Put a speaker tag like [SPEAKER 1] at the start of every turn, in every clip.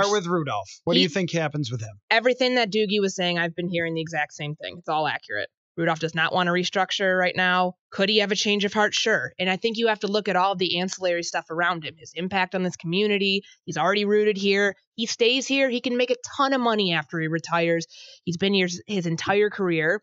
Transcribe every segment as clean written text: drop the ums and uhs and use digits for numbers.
[SPEAKER 1] start with Rudolph. What do you think happens with him?
[SPEAKER 2] Everything that Doogie was saying, I've been hearing the exact same thing. It's all accurate. Rudolph does not want to restructure right now. Could he have a change of heart? Sure. And I think you have to look at all of the ancillary stuff around him, his impact on this community. He's already rooted here. He stays here. He can make a ton of money after he retires. He's been here his entire career.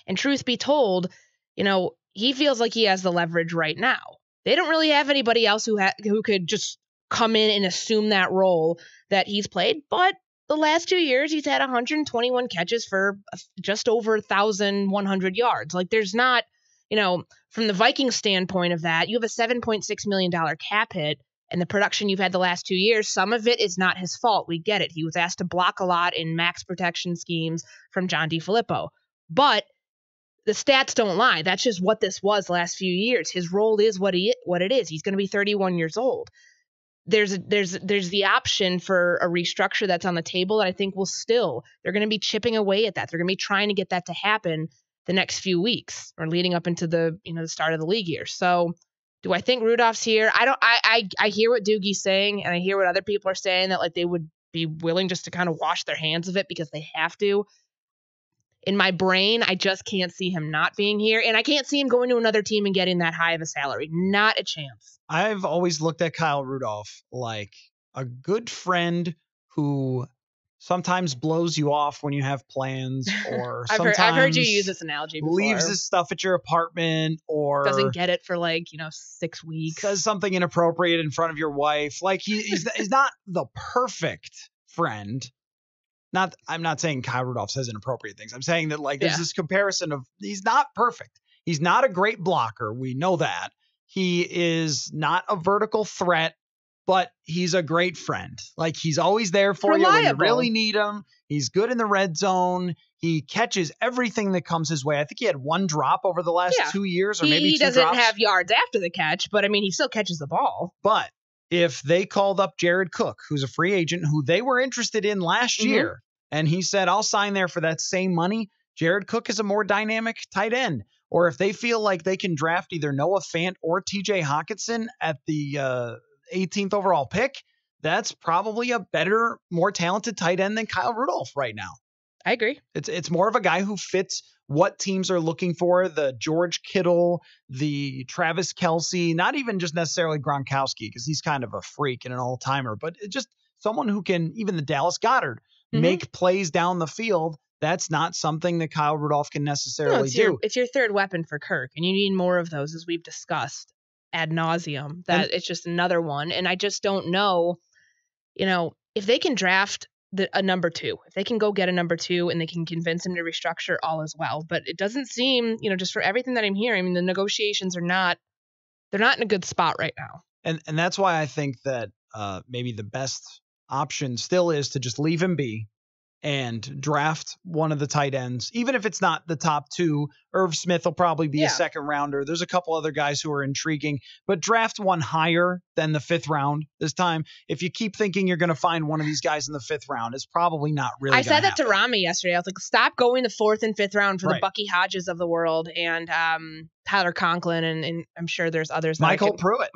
[SPEAKER 2] And truth be told, he feels like he has the leverage right now. They don't really have anybody else who could just come in and assume that role that he's played. But the last 2 years, he's had 121 catches for just over 1,100 yards. Like, there's not, from the Vikings standpoint of that, you have a $7.6 million cap hit, and the production you've had the last 2 years, some of it is not his fault. We get it. He was asked to block a lot in max protection schemes from John DeFilippo. But the stats don't lie. That's just what this was the last few years. His role is what it is. He's going to be 31 years old. There's the option for a restructure that's on the table that I think they're going to be chipping away at that. They're going to be trying to get that to happen the next few weeks or leading up into the start of the league year. So do I think Rudolph's here? I hear what Doogie's saying, and I hear what other people are saying, that like they would be willing just to kind of wash their hands of it because they have to. In my brain, I just can't see him not being here. And I can't see him going to another team and getting that high of a salary. Not a chance.
[SPEAKER 1] I've always looked at Kyle Rudolph like a good friend who sometimes blows you off when you have plans, or sometimes
[SPEAKER 2] I've heard you use this analogy before.
[SPEAKER 1] Leaves his stuff at your apartment, or
[SPEAKER 2] doesn't get it for 6 weeks.
[SPEAKER 1] Says something inappropriate in front of your wife. Like he's not the perfect friend. I'm not saying Kyle Rudolph says inappropriate things. I'm saying that there's this comparison of he's not perfect. He's not a great blocker. We know that. He is not a vertical threat, but he's a great friend. Like, he's always there for you when you really need him. He's good in the red zone. He catches everything that comes his way. I think he had one drop over the last 2 years, or maybe 2 drops.
[SPEAKER 2] He doesn't have yards after the catch, but he still catches the ball.
[SPEAKER 1] But if they called up Jared Cook, who's a free agent, who they were interested in last year, and he said, I'll sign there for that same money, Jared Cook is a more dynamic tight end. Or if they feel like they can draft either Noah Fant or TJ Hockenson at the 18th overall pick, that's probably a better, more talented tight end than Kyle Rudolph right now.
[SPEAKER 2] I agree.
[SPEAKER 1] It's more of a guy who fits what teams are looking for, the George Kittle, the Travis Kelce, not even just necessarily Gronkowski, because he's kind of a freak and an all-timer, but just someone who can, even the Dallas Goedert, make plays down the field. That's not something that Kyle Rudolph can necessarily do.
[SPEAKER 2] It's your third weapon for Kirk, and you need more of those, as we've discussed ad nauseum. It's just another one, and I just don't know, if they can draft a number 2, if they can go get a number 2 and they can convince him to restructure, all as well. But it doesn't seem, just for everything that I'm hearing, the negotiations they're not in a good spot right now.
[SPEAKER 1] And that's why I think that maybe the best option still is to just leave him be and draft one of the tight ends, even if it's not the top 2. Irv Smith will probably be a second rounder. There's a couple other guys who are intriguing, but draft one higher than the 5th round this time. If you keep thinking you're going to find one of these guys in the 5th round, it's probably not really.
[SPEAKER 2] I said that to Rami yesterday. I was like, stop going the 4th and 5th round for the Bucky Hodges of the world and Tyler Conklin, and I'm sure there's others.
[SPEAKER 1] Michael Pruitt.